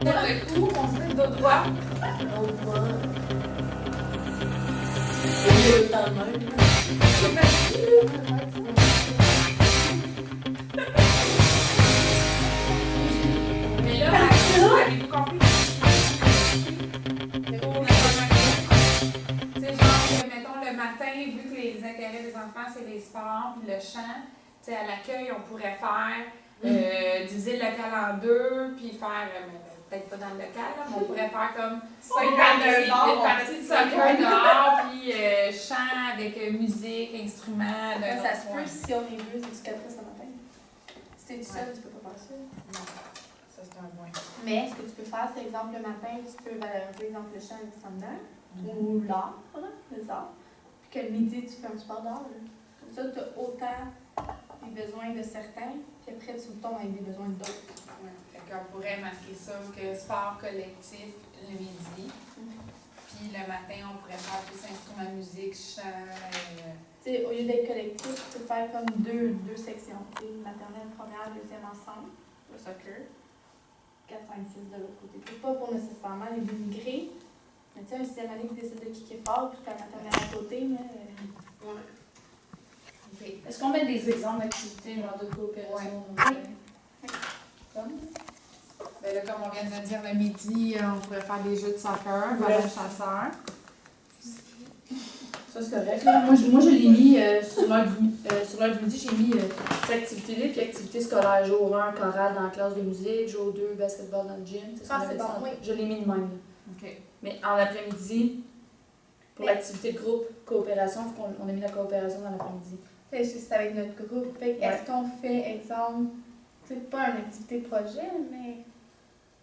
Le coup, on se met dos droit. Au doigt. C'est dans le même. C'est facile. Mais là, avez-vous compris? Tu sais, genre, mettons, le matin, vu que les intérêts des enfants, c'est les sports puis le chant, tu sais, à l'accueil, on pourrait faire diviser le local en deux, puis faire, peut-être pas dans le local, là, mais on pourrait faire comme une partie de soccer dehors, puis chant avec musique, instruments. Ça se peut si on est deux éducatrices le matin. Si t'es tout seul, tu peux pas faire ça. Non, ça c'est un point. Mais ce que tu peux faire, c'est exemple le matin, tu peux valoriser exemple le chant extraordinaire ou l'art, voilà, les arts. Puis que le midi, tu fais un sport d'art. Comme ça, tu as autant des besoins de certains, puis après, tu tombes avec des besoins d'autres. Ouais. Fait qu'on pourrait marquer ça que sport collectif le midi. Puis le matin, on pourrait faire plus instruments, musique, chant. Tu sais, au lieu d'être collectif, tu peux faire comme deux sections. Tu sais, maternelle, première, deuxième ensemble, le soccer. 4, 5, 6 de l'autre côté. C'est pas pour nécessairement les dénigrer. Mais tu sais, un sixième année qui décide de kicker fort, puis la maternelle à côté, mais. Ouais. Okay. Est-ce qu'on met des exemples d'activités genre de coopération? Oui. Comme? Ben là, comme on vient de dire, le midi, on pourrait faire des jeux de soccer, ballon chasseur. Ça, c'est correct. Là. Moi, je l'ai mis sur l'heure du midi, j'ai mis activités libres puis activités scolaires. Jour 1, chorale dans la classe de musique. Jour 2, basketball dans le gym. C'est bon, oui. Je l'ai mis de même. OK. Mais en après-midi, pour l'activité de groupe, coopération, on a mis la coopération dans l'après-midi. C'est avec notre groupe. Fait est-ce qu'on fait, exemple, c'est pas une activité projet, mais.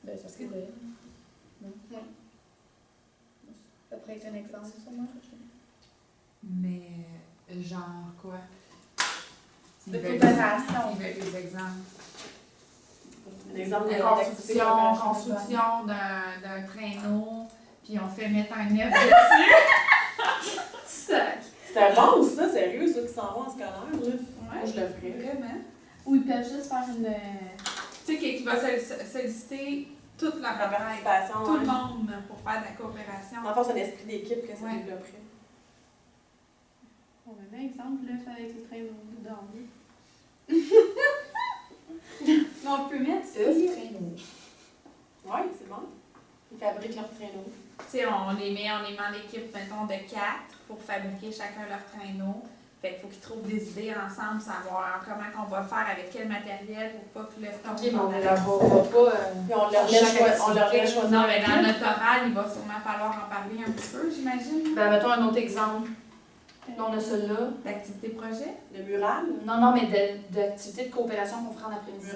Ben, ça se pourrait. Oui. Ça pourrait être un exemple, sûrement. Mais genre quoi? De coopération. Il veut des exemples. Un exemple De construction d'un traîneau, puis on fait mettre un œuf dessus. C'était bon, ça, sérieux, ceux qui s'en vont en scolaire, là. Ouais. Moi, je le ferais. Vraiment. Ou ils peuvent juste faire une. Tu sais, qui va solliciter toute la La bataille, participation. tout le monde pour faire de la coopération. En fait, c'est un esprit d'équipe que ça Ouais. développerait. On va un exemple, là, fait avec les traîneaux de dormir. Mais on peut mettre Traîneau. Ouais, c'est bon. Ils fabriquent leur traîneau. Tu sais, on les met en équipe, mettons, de 4 pour fabriquer chacun leur traîneau. Fait qu'il faut qu'ils trouvent des idées ensemble, savoir comment on va le faire, avec quel matériel pour pas que le Ok, mais on ne l'élaborera pas. Puis on leur laisse choisir. Non, mais dans notre oral, il va sûrement falloir en parler un petit peu, j'imagine. Ben, mettons un autre exemple. Là, on a celui-là. D'activité projet. Le mural. Non, mais d'activités de coopération qu'on fera en après-midi.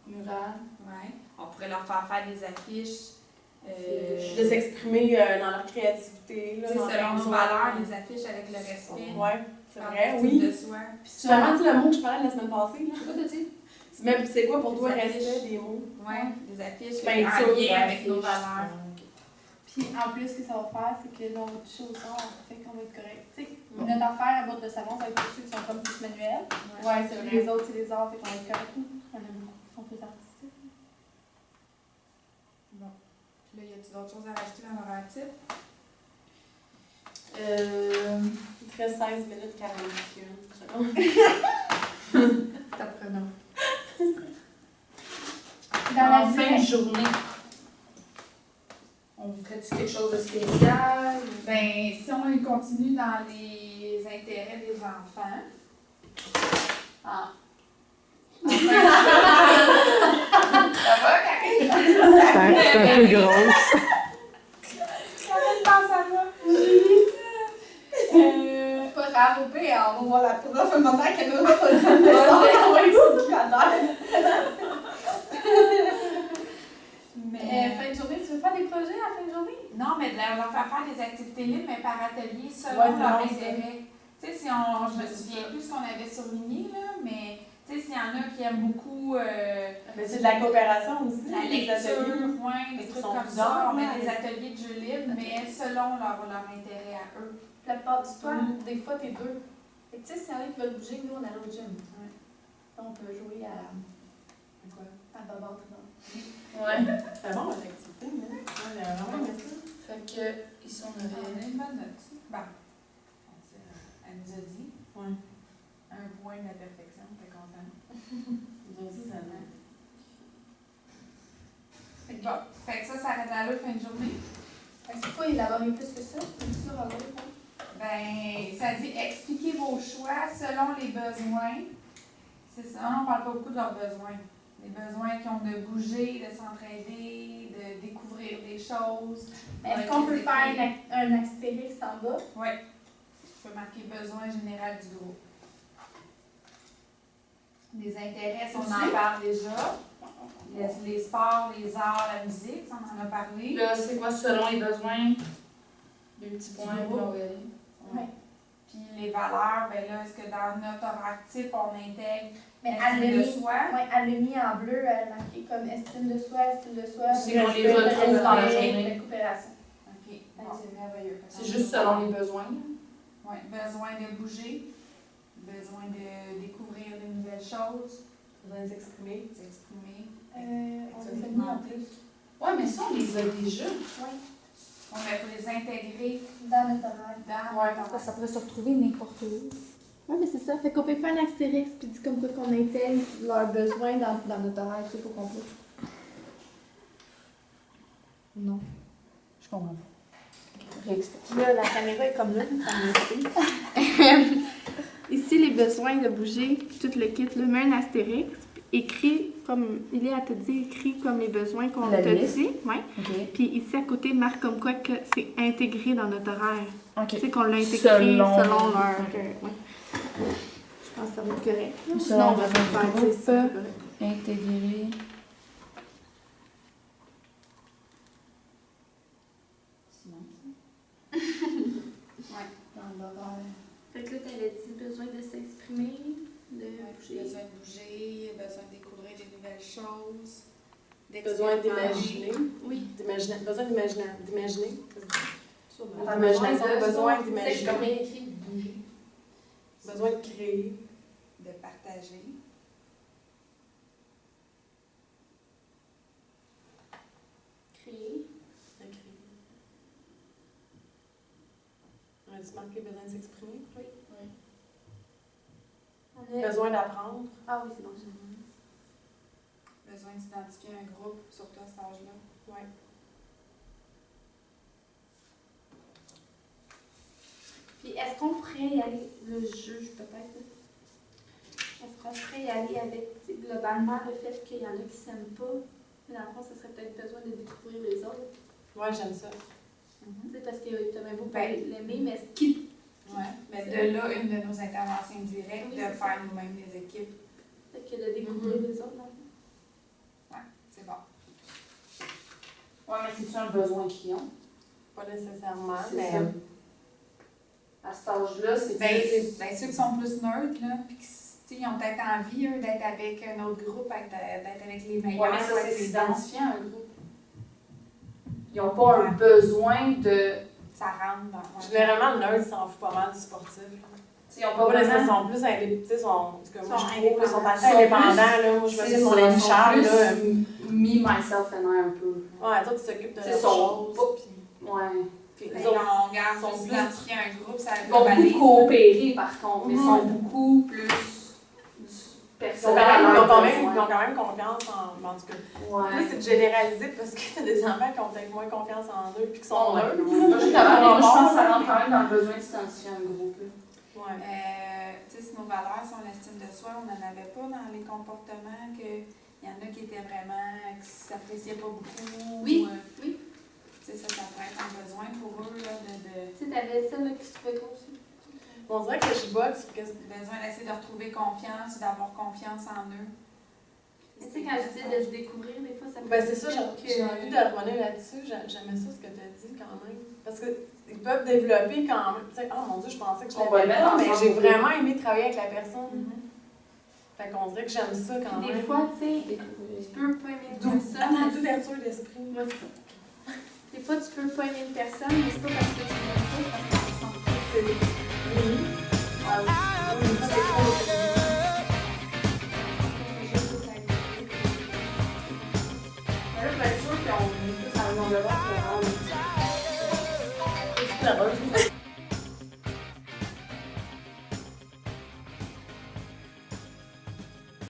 Mural. Ouais. On pourrait leur faire des affiches. De s'exprimer dans leur créativité. Là, Tu sais, dans selon leur nos zone. valeurs, des affiches avec le respect. Ouais, c'est Faire vrai, partie oui. de soi. Puis justement, tu sais, le mot que je parlais la semaine passée, là. Quoi t'as dit? Même, c'est quoi pour toi, Des respect affiches. des mots? Ouais, des affiches Ben, en lien avec nos valeurs. Puis en plus, ce que ça va faire, c'est que là, on va toucher au sort, fait qu'on va être correct. Tu sais, notre affaire à bout de savon, ça va être pour ceux qui sont comme plus manuels. Ouais, c'est vrai. Les autres, c'est les arts, fait qu'on va être correct. On a beaucoup qui sont plus artistiques. Bon. Puis là, y a-t-il d'autres choses à rajouter dans l'horaire type? Il te reste 16 minutes 41 secondes. T'apprenons. Dans la En fin de vie, journée, on ferait-tu quelque chose de spécial? Ben, si on continue dans les intérêts des enfants. Ah. Ça va, Karine? C'est un peu grosse. Combien de temps ça va? pas grave, au pire, on va voir la prof un moment qu'elle nous va pas le temps de descendre, on va être qui Mais fin de journée, tu veux faire des projets à fin de journée? Non, mais de leur faire des activités libres, mais par atelier, selon Ouais, leur c'est bon, intérêt. Tu sais, si on, je me souviens plus ce qu'on avait surligné, là, mais tu sais, s'il y en a qui aiment beaucoup Mais c'est de la coopération aussi. la des lecture, ateliers. ouais, des Ils trucs sont comme bizarres, ça, on met hein. des ateliers de jeux libres, mais selon leur intérêt à eux. La plupart du temps, des fois, t'es deux. Et tu sais, s'il y en a qui veulent bouger, nous, on a l'autre gym. On peut jouer à Ouais. C'est bon, l'activité, mais j'ai vraiment aimé ça. Fait que, ici, on On a avait. une bonne note. Bon. Elle nous a dit Ouais. 1 point de la perfection, t'es content. Nous aussi, ça va. Bon, fait que ça arrête à l'autre fin de journée. Est-ce qu'il faut élaborer plus que ça? Comme ça, Robert, Ben, ça dit expliquer vos choix selon les besoins. C'est ça, on parle pas beaucoup de leurs besoins. Les besoins qui ont de bouger, de s'entraider, de découvrir des choses. Mais est-ce qu'on peut faire un astérix en bas? Oui. Je peux marquer besoin général du groupe. Les intérêts, on en parle déjà. Les sports, les arts, la musique, ça, on en a parlé. Là, c'est quoi selon les besoins? Deux petits points, Du puis on groupe. va y aller. Ouais. Puis les valeurs, ben là, est-ce que dans notre horaire type, on intègre Mais l'estime elle de l'a mis, soi? ouais, elle l'a mis en bleu, elle a marqué comme estime de soi, C'est qu'on les respect, retrouve dans la respect, journée. coopération. OK, bon, c'est merveilleux. C'est juste selon les besoins. Oui, besoin de bouger, besoin de découvrir de nouvelles choses, Besoin de s'exprimer. s'exprimer. On les a mis en plus. Ouais, mais ça, on les a déjà. Oui, On va les intégrer dans notre horaire. dans Ça pourrait se retrouver n'importe où. Oui, mais c'est ça. Fait qu'on peut faire un astérix puis dire comme quoi qu'on intègre leurs besoins dans notre horaire, tu sais, pour qu'on peut. Non. Je comprends pas. Réexplique. Là, la caméra est comme là, ça me dit. Ici, les besoins de bouger, tout le kit, là, mets un astérix, écrit comme, il est à te dire, écrit comme les besoins qu'on La te liste. dit. Ouais. OK. Puis ici, à côté, marque comme quoi que c'est intégré dans notre horaire. OK. Tu sais qu'on l'a intégré Selon- selon leur... Ok. ouais. Je pense que ça va être correct. Selon Sinon, on va besoin faire, du tu sais, ça. Intégrer. Dans l'horaire. Fait que là, t'avais dit besoin de s'exprimer, de bouger. besoin de bouger, besoin de découvrir des nouvelles choses. Besoin d'imaginer. Oui. Besoin d'imaginer. T'as L'imagination, besoin de besoin C'est d'imaginer. comme écrit bouger. Besoin de créer. De partager. Créer. On a-tu marqué besoin de s'exprimer? Oui. On a... Besoin d'apprendre. Ah oui, c'est bon. Besoin d'identifier un groupe, surtout à cet âge-là. Ouais. Puis est-ce qu'on pourrait y aller, le juge peut-être, là? Est-ce qu'on pourrait y aller avec, tu sais, globalement, le fait qu'il y en a qui ne s'aiment pas, mais dans le fond, ça serait peut-être besoin de découvrir les autres. Ouais, j'aime ça. Tu sais, parce que tu as même beau Ben, l'aimer, mais ce qui... Ouais. Mais de là, une de nos interventions directes, Oui, de c'est faire nous-mêmes des équipes. Fait que de découvrir les autres, dans le fond. C'est bon. Ouais, mais c'est-tu un besoin qu'ils ont? Pas nécessairement, C'est mais. ça. À cet âge-là, c'est Ben, ceux qui sont plus neutres, là, puis qui ils ont peut-être envie, eux, d'être avec un autre groupe, d'être avec les meilleurs. Ouais, mais ça, avec c'est les s'identifier à un groupe. Ils n'ont pas un besoin de. Ça rentre dans. ouais. Généralement, le nerd s'en fout pas mal du sportif. Ils n'ont Pas pas nécessairement, vraiment. sont plus indépendants. En tout cas, moi, Sont je trouve qu'ils sont assez Sont indépendants. plus- Là. Moi, je me C'est dis, mon ça, ami ils sont Charles, plus là. me, myself and I un peu. Ouais, toi, tu t'occupes de C'est la son- chose. Ouais. Puis Mais les autres, on regarde, sont on plus- s'identifie à un groupe, ça Ils vont globalise. beaucoup coopérer par contre, mais ils Mhm. sont beaucoup plus ils ont personnels. quand même confiance en tout cas. Là, Ouais. c'est de généraliser parce que t'as des enfants qui ont peut-être moins confiance en eux puis qui sont Ouais. neutres. Moi, je pense que ça rentre quand même dans le besoin de s'identifier à un groupe. Là. Ouais. Tu sais, si nos valeurs, si on estime de soi, on n'en avait pas dans les comportements, qu'il y en a qui étaient vraiment, qui s'appréciaient pas beaucoup. Oui, ou, oui. Tu sais, ça pourrait être un besoin pour eux, là, de Tu sais, t'avais ça, là, qui se trouvait gros aussi. On dirait que je boxe parce que besoin d'essayer de retrouver confiance, d'avoir confiance en eux. Tu sais, quand je dis de se découvrir, des fois, ça peut ben, c'est ça, être j'ai envie de revenir là-dessus. J'aimais ça ce que tu as dit quand même. Parce qu'ils peuvent développer quand même. Tu sais, oh mon Dieu, je pensais que je On va le l'avais mettre pas, mais ensemble. j'ai vraiment aimé travailler avec la personne. Fait qu'on dirait que j'aime ça quand même. Des fois, tu sais, tu peux pas aimer une personne. Attends, mais d'ouverture d'esprit. Moi, c'est ça. Des fois, tu peux pas aimer une personne, mais c'est pas parce que tu l'aimes pas, c'est parce que tu sens pas. Ben là, mature, puis on est tous à un enveloppe, puis on est pleureuse.